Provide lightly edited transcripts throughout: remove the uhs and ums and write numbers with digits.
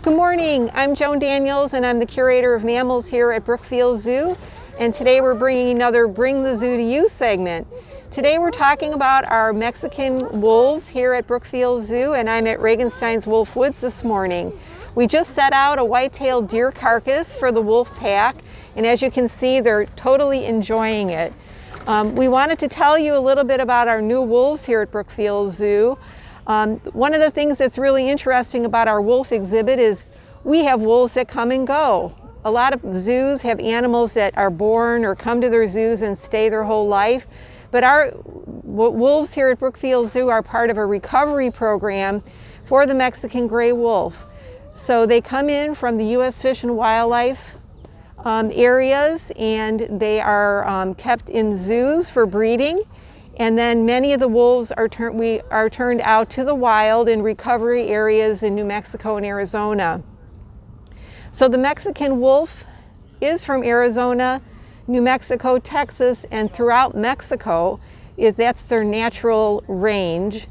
Good morning, I'm Joan Daniels and I'm the curator of mammals here at Brookfield Zoo, and today we're bringing another Bring the Zoo to You segment. Today we're talking about our Mexican wolves here at Brookfield Zoo, and I'm at Regenstein's Wolf Woods this morning. We just set out a white-tailed deer carcass for the wolf pack, and as you can see, they're totally enjoying it. We wanted to tell you a little bit about our new wolves here at Brookfield Zoo. One of the things that's really interesting about our wolf exhibit is we have wolves that come and go. A lot of zoos have animals that are born or come to their zoos and stay their whole life, but our wolves here at Brookfield Zoo are part of a recovery program for the Mexican gray wolf. So they come in from the U.S. Fish and Wildlife areas, and they are kept in zoos for breeding. And then many of the wolves are turned out to the wild in recovery areas in New Mexico and Arizona. So the Mexican wolf is from Arizona, New Mexico, Texas, and throughout Mexico. That's their natural range.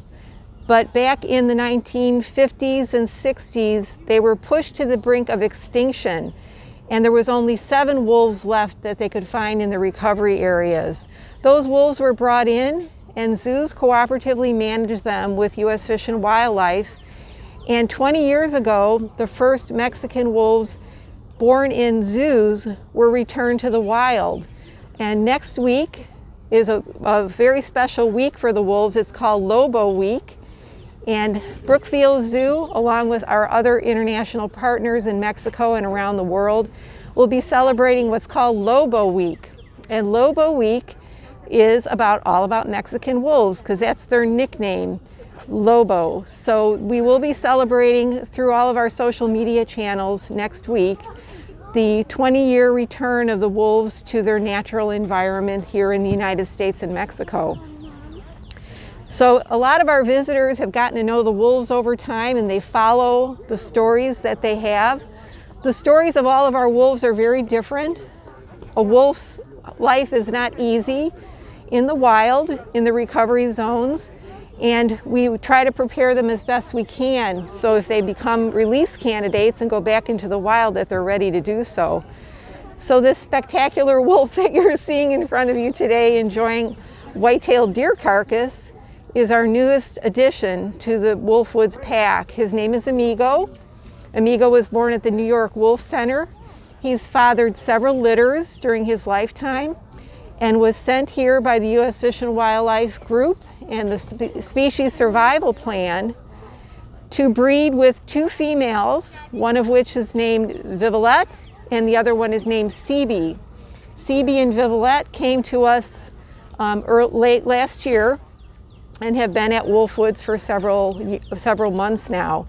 But back in the 1950s and 60s, they were pushed to the brink of extinction, and there was only 7 wolves left that they could find in the recovery areas. Those wolves were brought in, and zoos cooperatively managed them with U.S. Fish and Wildlife. And 20 years ago, the first Mexican wolves born in zoos were returned to the wild. And next week is a very special week for the wolves. It's called Lobo Week. And Brookfield Zoo, along with our other international partners in Mexico and around the world, will be celebrating what's called Lobo Week. And Lobo Week is all about Mexican wolves, because that's their nickname, Lobo. So we will be celebrating through all of our social media channels next week the 20-year return of the wolves to their natural environment here in the United States and Mexico. So a lot of our visitors have gotten to know the wolves over time, and they follow the stories that they have. The stories of all of our wolves are very different. A wolf's life is not easy in the wild, in the recovery zones, and we try to prepare them as best we can, so if they become release candidates and go back into the wild, that they're ready to do so. So this spectacular wolf that you're seeing in front of you today, enjoying white-tailed deer carcass, is our newest addition to the Wolf Woods pack. His name is Amigo. Amigo was born at the New York Wolf Center. He's fathered several litters during his lifetime and was sent here by the U.S. Fish and Wildlife Group and the Species Survival Plan to breed with 2 females, one of which is named Vivalette and the other one is named CB. CB and Vivalette came to us late last year and have been at Wolf Woods for several months now.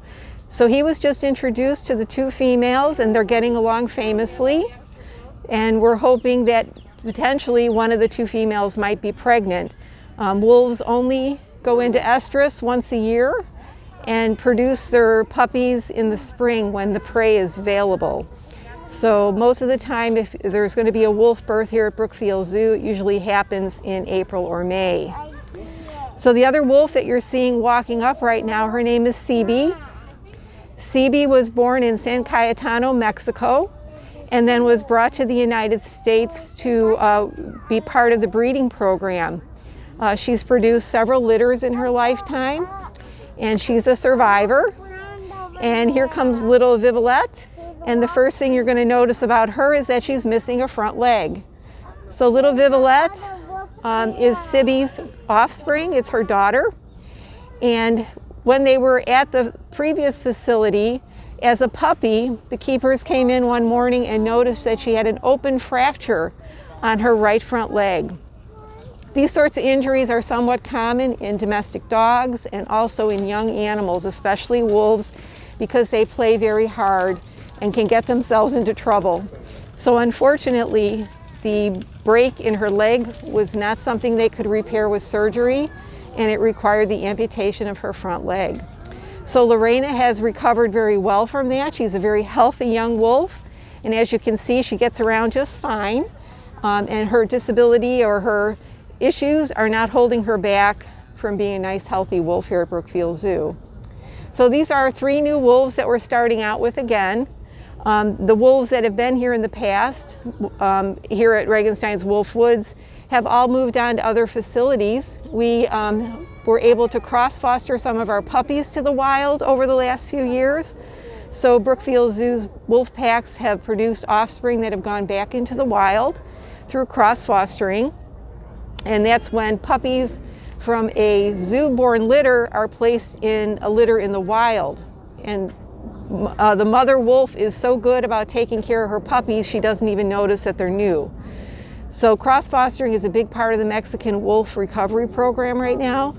So he was just introduced to the 2 females, and they're getting along famously, and we're hoping that potentially one of the 2 females might be pregnant. Wolves only go into estrus once a year and produce their puppies in the spring when the prey is available. So most of the time, if there's going to be a wolf birth here at Brookfield Zoo, it usually happens in April or May. So the other wolf that you're seeing walking up right now, her name is CB. CB was born in San Cayetano, Mexico, and then was brought to the United States to be part of the breeding program. She's produced several litters in her lifetime, and she's a survivor. And here comes little Vivalette, and the first thing you're going to notice about her is that she's missing a front leg. So little Vivalette is Sibby's offspring. It's her daughter. And when they were at the previous facility as a puppy, the keepers came in one morning and noticed that she had an open fracture on her right front leg. These sorts of injuries are somewhat common in domestic dogs and also in young animals, especially wolves, because they play very hard and can get themselves into trouble. So unfortunately, the break in her leg was not something they could repair with surgery, and it required the amputation of her front leg. So Lorena has recovered very well from that. She's a very healthy young wolf, and as you can see, she gets around just fine, and her disability or her issues are not holding her back from being a nice healthy wolf here at Brookfield Zoo. So these are 3 new wolves that we're starting out with again. The wolves that have been here in the past, here at Regenstein's Wolf Woods, have all moved on to other facilities. We were able to cross-foster some of our puppies to the wild over the last few years. So Brookfield Zoo's wolf packs have produced offspring that have gone back into the wild through cross-fostering. And that's when puppies from a zoo-born litter are placed in a litter in the wild. And the mother wolf is so good about taking care of her puppies, she doesn't even notice that they're new. So cross-fostering is a big part of the Mexican wolf recovery program right now,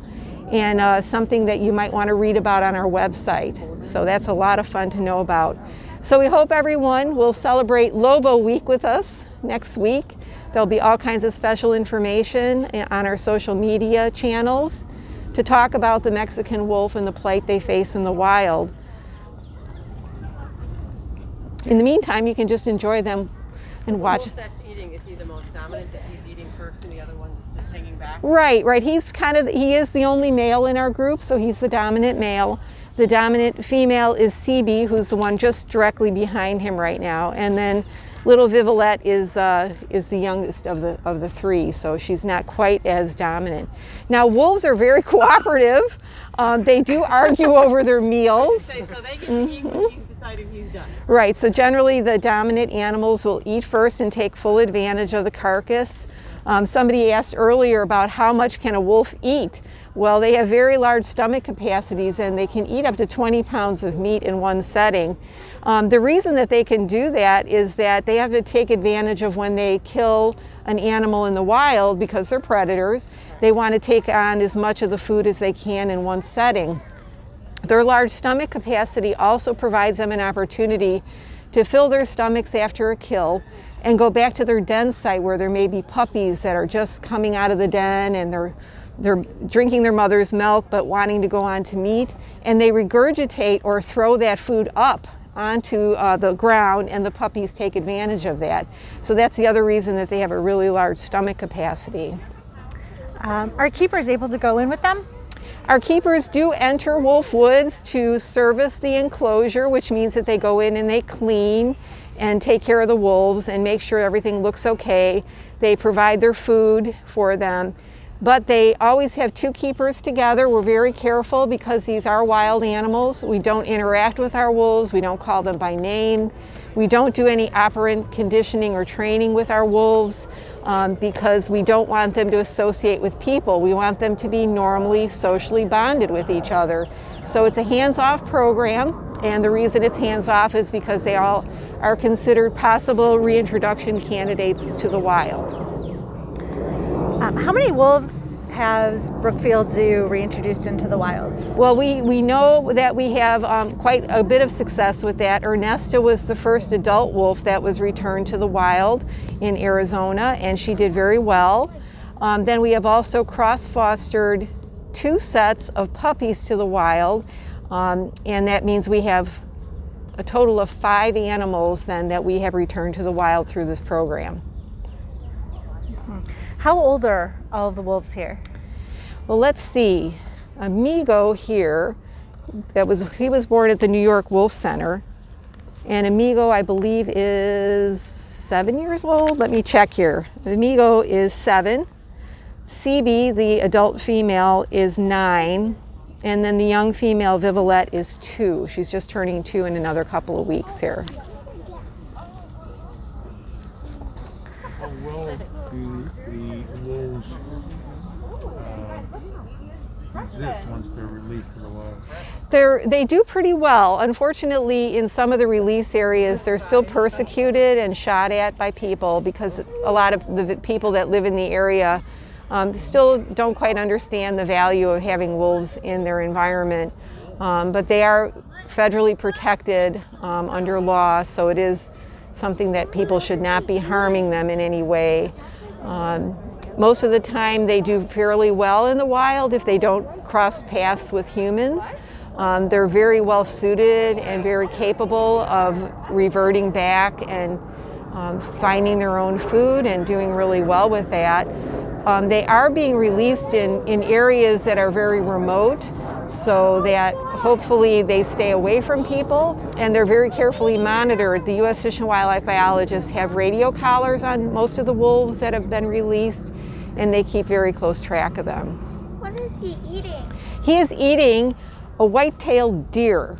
and something that you might want to read about on our website. So that's a lot of fun to know about. So we hope everyone will celebrate Lobo Week with us next week. There'll be all kinds of special information on our social media channels to talk about the Mexican wolf and the plight they face in the wild. In the meantime, you can just enjoy them and watch. The wolf that's eating, is he the most dominant, that he's eating first and the other one's just hanging back? Right. He is the only male in our group, so he's the dominant male. The dominant female is CB, who's the one just directly behind him right now. And then little Vivalette is the youngest of the 3, so she's not quite as dominant. Now, wolves are very cooperative. They do argue over their meals. So they get to eat when he's decided he's done. Right, so generally the dominant animals will eat first and take full advantage of the carcass. Somebody asked earlier about how much can a wolf eat. Well, they have very large stomach capacities and they can eat up to 20 pounds of meat in one setting. The reason that they can do that is that they have to take advantage of when they kill an animal in the wild, because they're predators. They want to take on as much of the food as they can in one setting. Their large stomach capacity also provides them an opportunity to fill their stomachs after a kill and go back to their den site where there may be puppies that are just coming out of the den and they're drinking their mother's milk but wanting to go on to meat, and they regurgitate or throw that food up onto the ground, and the puppies take advantage of that. So that's the other reason that they have a really large stomach capacity. Are keepers able to go in with them? Our keepers do enter Wolf Woods to service the enclosure, which means that they go in and they clean and take care of the wolves and make sure everything looks okay. They provide their food for them, but they always have 2 keepers together. We're very careful because these are wild animals. We don't interact with our wolves. We don't call them by name. We don't do any operant conditioning or training with our wolves. Because we don't want them to associate with people. We want them to be normally socially bonded with each other. So it's a hands-off program, and the reason it's hands-off is because they all are considered possible reintroduction candidates to the wild. How many wolves has Brookfield Zoo reintroduced into the wild? Well, we know that we have quite a bit of success with that. Ernesta was the first adult wolf that was returned to the wild in Arizona, and she did very well. Then we have also cross-fostered 2 sets of puppies to the wild, and that means we have a total of 5 animals then that we have returned to the wild through this program. How old are all of the wolves here? Well, let's see. Amigo here, he was born at the New York Wolf Center, and Amigo, I believe, is 7 years old. Let me check here. Amigo is 7. CB, the adult female, is 9, and then the young female, Vivalette, is 2. She's just turning 2 in another couple of weeks here. How well do the wolves exist once they're released to the wild? They do pretty well. Unfortunately, in some of the release areas, they're still persecuted and shot at by people because a lot of the people that live in the area still don't quite understand the value of having wolves in their environment. But they are federally protected under law, so it is something that people should not be harming them in any way. Most of the time they do fairly well in the wild if they don't cross paths with humans. They're very well suited and very capable of reverting back and finding their own food and doing really well with that. They are being released in areas that are very remote. so that hopefully they stay away from people, and they're very carefully monitored. The U.S. Fish and Wildlife biologists have radio collars on most of the wolves that have been released, and they keep very close track of them. What is he eating? He is eating a white-tailed deer.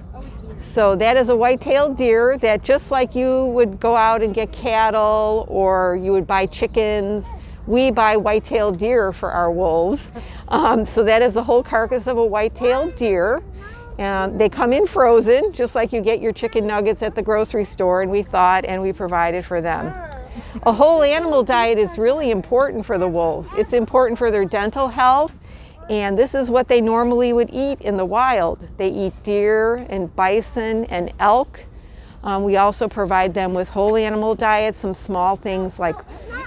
So that is a white-tailed deer that, just like you would go out and get cattle or you would buy chickens, we buy white-tailed deer for our wolves. So that is the whole carcass of a white-tailed deer. They come in frozen, just like you get your chicken nuggets at the grocery store, and we thawed and we provided for them. A whole animal diet is really important for the wolves. It's important for their dental health, and this is what they normally would eat in the wild. They eat deer and bison and elk. We also provide them with whole animal diets, some small things like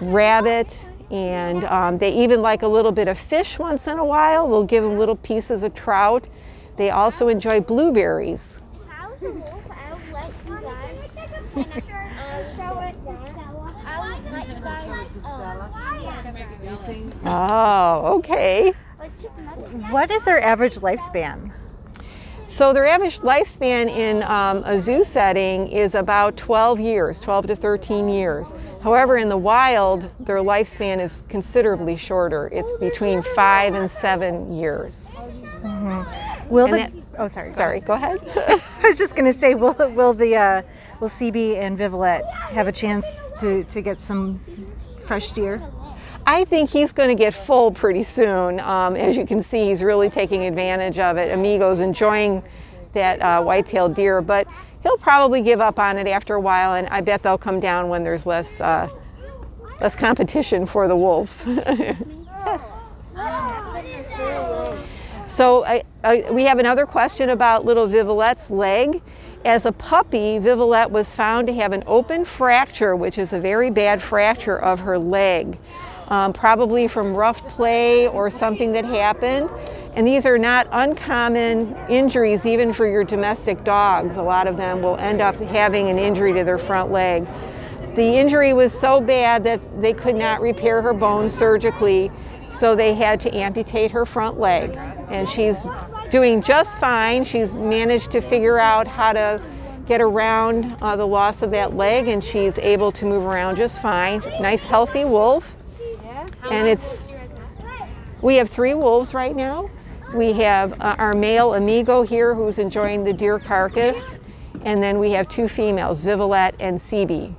rabbit, and they even like a little bit of fish once in a while. We'll give them little pieces of trout. They also enjoy blueberries. How's the wolf? I would like you guys show it down. I would like you guys Oh, okay. What is their average lifespan? So their average lifespan in a zoo setting is about 12 years, 12 to 13 years. However, in the wild, their lifespan is considerably shorter. It's between 5 and 7 years. Mm-hmm. Oh, sorry. Sorry, go ahead. I was just going to say, will CB and Vivalet have a chance to get some fresh deer? I think he's going to get full pretty soon. As you can see, he's really taking advantage of it. Amigo's enjoying that white-tailed deer, but he'll probably give up on it after a while, and I bet they'll come down when there's less competition for the wolf. Yes. So we have another question about little Vivalet's leg. As a puppy, Vivalet was found to have an open fracture, which is a very bad fracture of her leg. Probably from rough play or something that happened. And these are not uncommon injuries even for your domestic dogs. A lot of them will end up having an injury to their front leg. The injury was so bad that they could not repair her bones surgically, so they had to amputate her front leg. And she's doing just fine. She's managed to figure out how to get around the loss of that leg, and she's able to move around just fine. Nice healthy wolf. And we have 3 wolves right now. We have our male Amigo here, who's enjoying the deer carcass, and then we have 2 females, Vivalet and CB.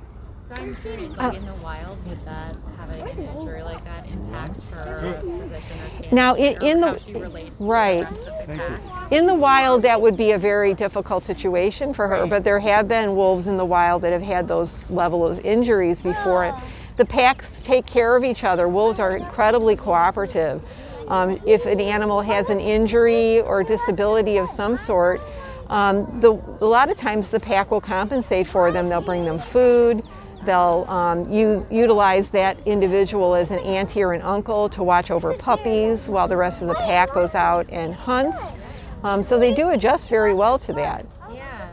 So I'm curious, like in the wild, would that having an injury like that impact her position or stance? Now, in the how she relates right. to the rest of the pack? In the wild, that would be a very difficult situation for her, but there have been wolves in the wild that have had those level of injuries before. The packs take care of each other. Wolves are incredibly cooperative. If an animal has an injury or disability of some sort, a lot of times the pack will compensate for them. They'll bring them food. They'll utilize that individual as an auntie or an uncle to watch over puppies while the rest of the pack goes out and hunts. So they do adjust very well to that. Yeah.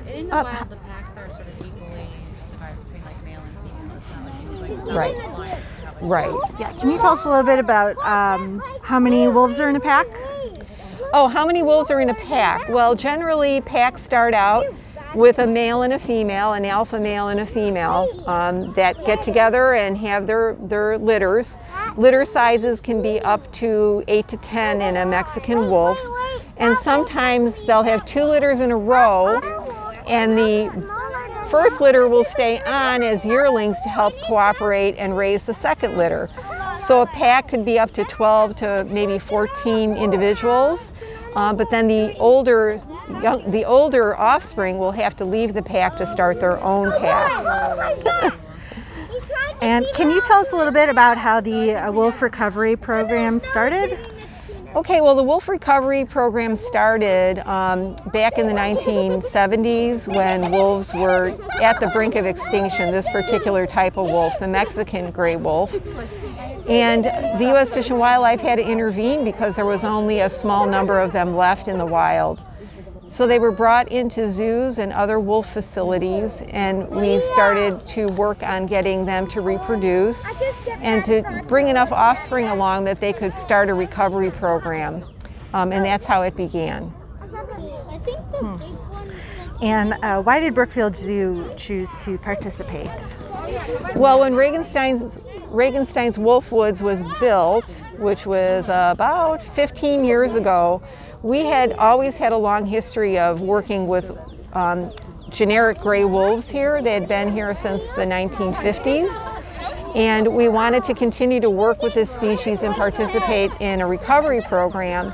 In the wild, the packs are sort of equally divided between like male and female. It's not like it's like Right. Right. Yeah. Can you tell us a little bit about how many wolves are in a pack? Oh, how many wolves are in a pack? Well, generally packs start out with a male and a female, an alpha male and a female, that get together and have their litters. Litter sizes can be up to 8 to 10 in a Mexican wolf. And sometimes they'll have 2 litters in a row, and the first litter will stay on as yearlings to help cooperate and raise the second litter. So a pack could be up to 12 to maybe 14 individuals, but then the older offspring will have to leave the pack to start their own pack. And can you tell us a little bit about how the wolf recovery program started? Okay, well, the wolf recovery program started back in the 1970s when wolves were at the brink of extinction, this particular type of wolf, the Mexican gray wolf. And the U.S. Fish and Wildlife had to intervene because there was only a small number of them left in the wild. So they were brought into zoos and other wolf facilities, and we started to work on getting them to reproduce and to bring enough offspring along that they could start a recovery program. And that's how it began. I think the big one is And why did Brookfield Zoo choose to participate? Well, when Regenstein's Wolf Woods was built, which was about 15 years ago, we had always had a long history of working with generic gray wolves here. They had been here since the 1950s. And we wanted to continue to work with this species and participate in a recovery program.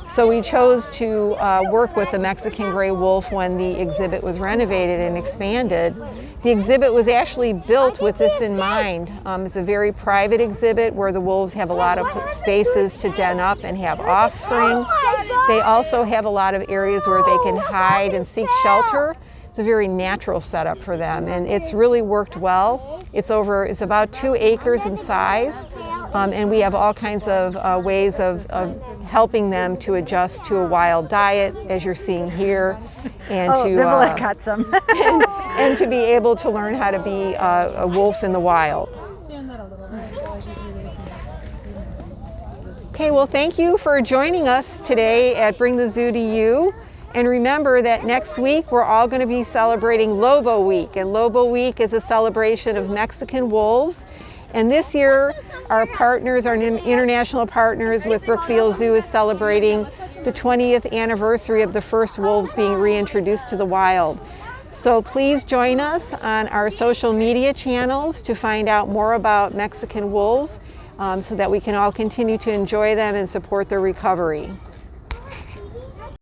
So we chose to work with the Mexican gray wolf when the exhibit was renovated and expanded. The exhibit was actually built with this in mind. It's a very private exhibit where the wolves have a lot of spaces to den up and have offspring. They also have a lot of areas where they can hide and seek shelter. It's a very natural setup for them, and it's really worked well. It's about 2 acres in size, and we have all kinds of ways of helping them to adjust to a wild diet, as you're seeing here, and Vivilet got some. and to be able to learn how to be a wolf in the wild. Okay, well, thank you for joining us today at Bring the Zoo to You. And remember that next week we're all going to be celebrating Lobo Week. And Lobo Week is a celebration of Mexican wolves. And this year our partners, our international partners with Brookfield Zoo, is celebrating the 20th anniversary of the first wolves being reintroduced to the wild. So please join us on our social media channels to find out more about Mexican wolves so that we can all continue to enjoy them and support their recovery.